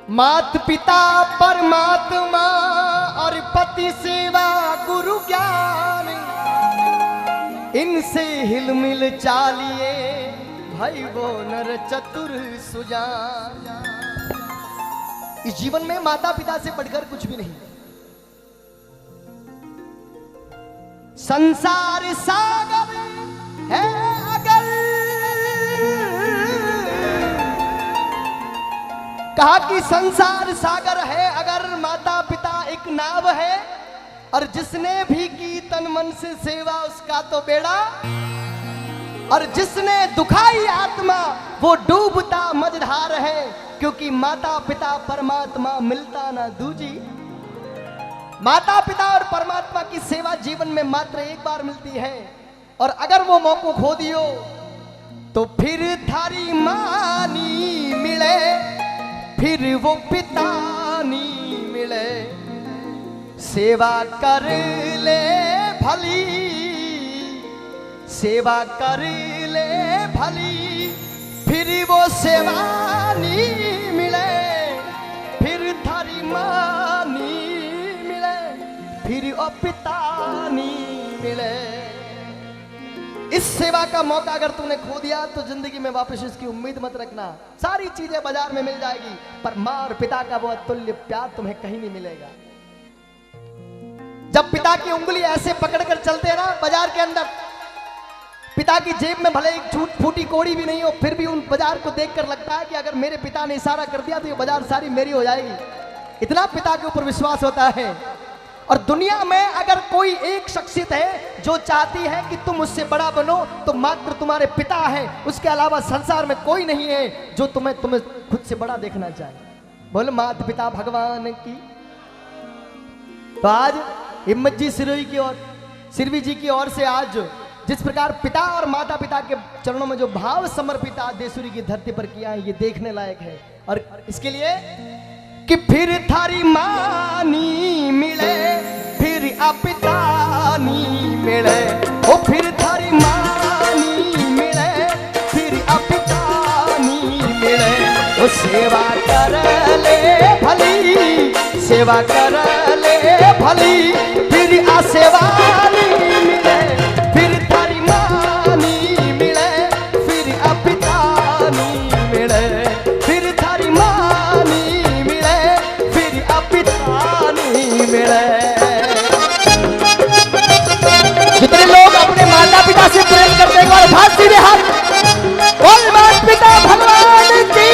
मात पिता परमात्मा और पति सेवा गुरु ज्ञान, इनसे हिल मिल चालिए भाई वो नर चतुर सुजान। इस जीवन में माता पिता से बढ़कर कुछ भी नहीं। संसार सागर है अगर, कहा कि संसार सागर है अगर माता पिता एक नाव है, और जिसने भी की तन मन से सेवा उसका तो बेड़ा, और जिसने दुखाई आत्मा वो डूबता मझधार है, क्योंकि माता पिता परमात्मा मिलता ना दूजी। माता पिता और परमात्मा की सेवा जीवन में मात्र एक बार मिलती है, और अगर वो मौका खो दियो तो फिर थारी मानी मिले, फिर वो पिता नी मिले। सेवा कर ले भली, सेवा कर ले भली, फिर वो सेवा नी मिले, फिर थारी मानी मिले, फिर वो पिता नी मिले। इस सेवा का मौका अगर तूने खो दिया तो जिंदगी में वापस इसकी उम्मीद मत रखना। सारी चीजें बाजार में मिल जाएगी, पर माँ और पिता का वो अतुल्य प्यार तुम्हें कहीं नहीं मिलेगा। जब पिता की उंगली ऐसे पकड़कर चलते हैं ना बाजार के अंदर, पिता की जेब में भले एक छूट फूटी कोड़ी भी नहीं हो, फिर भी उन बाजार को देखकर लगता है कि अगर मेरे पिता ने इशारा कर दिया तो ये बाजार सारी मेरी हो जाएगी। इतना पिता के ऊपर विश्वास होता है। और दुनिया में अगर कोई एक शख्सियत है जो चाहती है कि तुम उससे बड़ा बनो, तो मात्र तुम्हारे पिता है। उसके अलावा संसार में कोई नहीं है जो तुम्हें खुद से बड़ा देखना चाहे। बोलो माता पिता भगवान की। तो आज हिम्मत जी सिरवी जी की ओर से आज जिस प्रकार पिता और माता पिता के चरणों में जो भाव समर्पित आज देसूरी की धरती पर किया है, ये देखने लायक है। और इसके लिए कि फिर थारी मानी मिले, फिर अपितानी मिले, ओ फिर थारी मानी मिले, फिर अपितानी मिले। ओ सेवा कर ले भली, सेवा कर ले भली, फिर आसेवानी मिले, फिर थारी मानी मिले, फिर अपितानी मिले, फिर थारी मानी मिले। जितने लोग अपने माता पिता से प्रेम करते हैं और हाथ सीधे हाथ, बोल माता पिता भगवान की।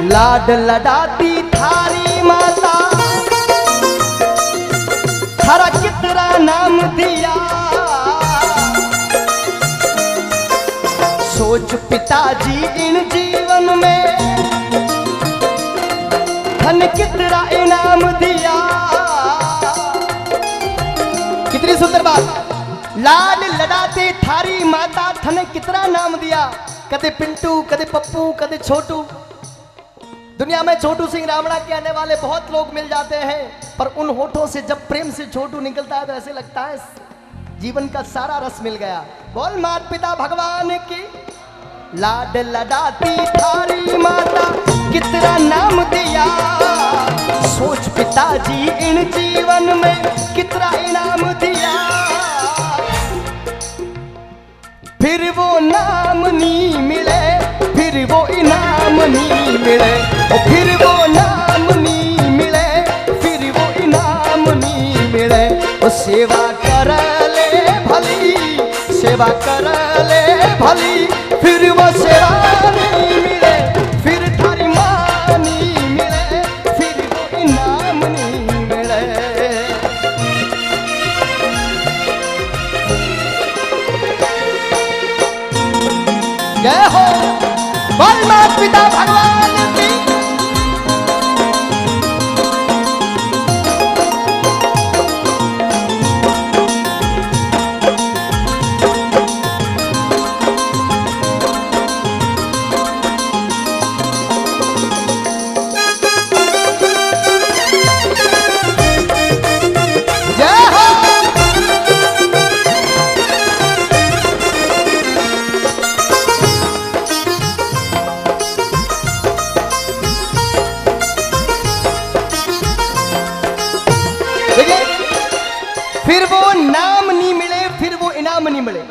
लाड लडाती थारी माता, थारा कितना नाम दिया, सोच पिताजी इन जीवन में धन कितना इनाम दिया। कितनी सुंदर बात। लाड लडाते थारी माता थने कितना नाम दिया। कदे पिंटू, कदे पप्पू, कदे छोटू। दुनिया में छोटू सिंह रावणा कहने वाले बहुत लोग मिल जाते हैं, पर उन होठों से जब प्रेम से छोटू निकलता है तो ऐसे लगता है जीवन का सारा रस मिल गया। बोल माता पिता भगवान की। लाड लडाती थारी माता कितना नाम दिया, सोच पिताजी इन जीवन में कितना इनाम दिया। फिर वो नाम नहीं मिले, फिर वो इनाम नहीं मिले, फिर वो नाम नहीं मिले, फिर वो इनाम नहीं मिले। वो सेवा कर ले भली, सेवा कर ले भली, फिर वो सेवा नहीं मिले, फिर थारी मानी मिले, फिर वो इनाम नहीं मिले। जय हो बोल माता पिता भगवान की। फिर वो नाम नहीं मिले, फिर वो इनाम नहीं मिले।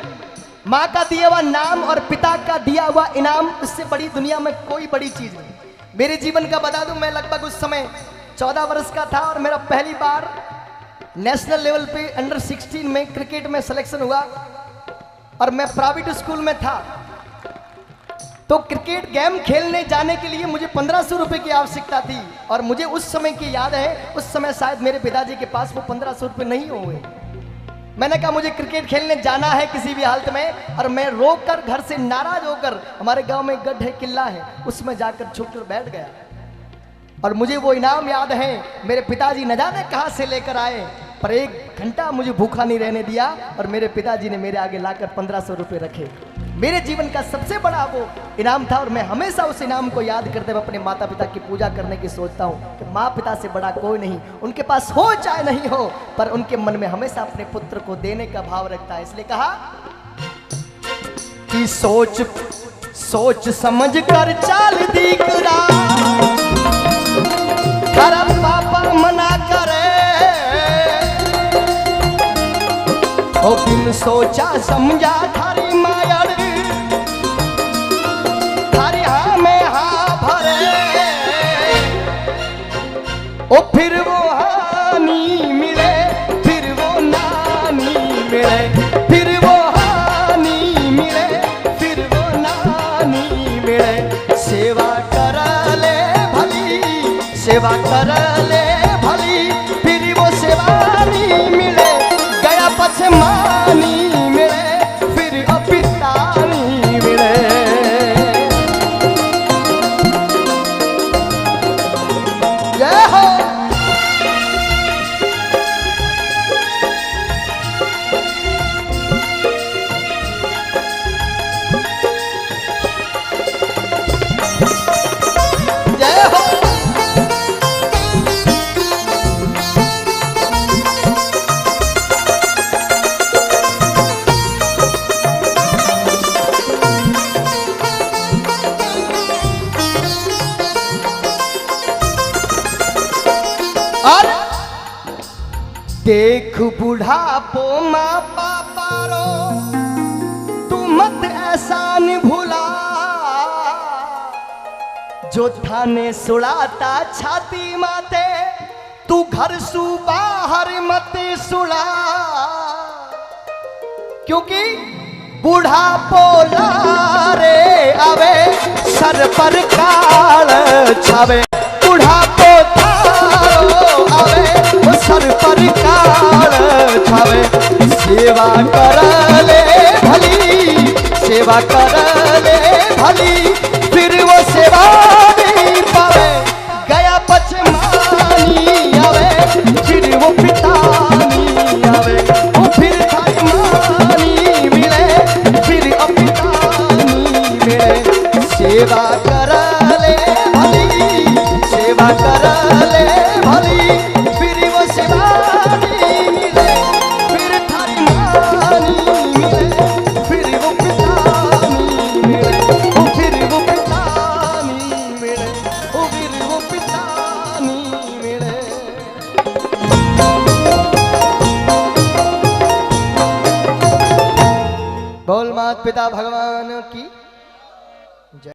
माँ का दिया हुआ नाम और पिता का दिया हुआ इनाम, उससे बड़ी दुनिया में कोई बड़ी चीज नहीं। मेरे जीवन का बता दूं, मैं लगभग उस समय 14 वर्ष का था और मेरा पहली बार नेशनल लेवल पे अंडर 16 में क्रिकेट में सिलेक्शन हुआ और मैं प्राइवेट स्कूल में था। तो क्रिकेट गेम खेलने जाने के लिए मुझे 1500 रुपए की आवश्यकता थी और मुझे उस समय की याद है, उस समय शायद मेरे पिताजी के पास वो 1500 रुपए नहीं हुए। मैंने कहा मुझे क्रिकेट खेलने जाना है किसी भी हालत में, और मैं रोक कर घर से नाराज होकर, हमारे गांव में गढ़ है, किला है, उसमें जाकर छुप कर बैठ गया। और मुझे वो इनाम याद है, मेरे पिताजी न जाने कहाँ से लेकर आए, पर 1 घंटा मुझे भूखा नहीं रहने दिया और मेरे पिताजी ने मेरे आगे लाकर 1500 रुपये रखे। मेरे जीवन का सबसे बड़ा वो इनाम था और मैं हमेशा उस इनाम को याद करते हुए अपने माता पिता की पूजा करने की सोचता हूँ कि माँ पिता से बड़ा कोई नहीं, उनके पास हो चाहे नहीं हो, पर उनके मन में हमेशा अपने पुत्र को देने का भाव रखता है। इसलिए कहा कि सोच सोच समझ कर चाल दीकरा, धर्म पापा मना करे, ओ बिन सोचा समझा थारी मायर, थारी हाँ में हाँ भरे, ओ फिर वो हानि मिले, फिर वो नानी मिले, फिर वो हानि मिले, फिर वो नानी मिले। सेवा कर ले भली, सेवा कर ले भली, फिर वो सेवा नहीं मिले, गया पछमानी मिले, फिर पिता नहीं मिले। जय हो। जय हो। देख बुढ़ापो माँ पापा रो, तू मत एहसान भुला, जो थाने सुड़ाता छाती माते, तू घर सु बाहर मत सुड़ा, क्योंकि बुढ़ापो लारे आवे, सर पर काल छावे, बुढ़ापो थारो आवे, सर पर काल छावे। सेवा कर ले भली, सेवा कर ले भली, फिर वो सेवा नहीं पावे, गया पछमानी आवे, फिर वो पिता नहीं आवे, वो फिर थारी मानी मिले, फिर अपिता नहीं मिले। सेवा कर ले भली, सेवा कर ले भली, फिर वो सेवा नहीं मिले, फिर थारी मानी मिले, फिर वो पिता नहीं मिले, वो फिर वो पिता नहीं मिले, वो फिर वो पिता नहीं मिले। बोल मात पिता भगवान की।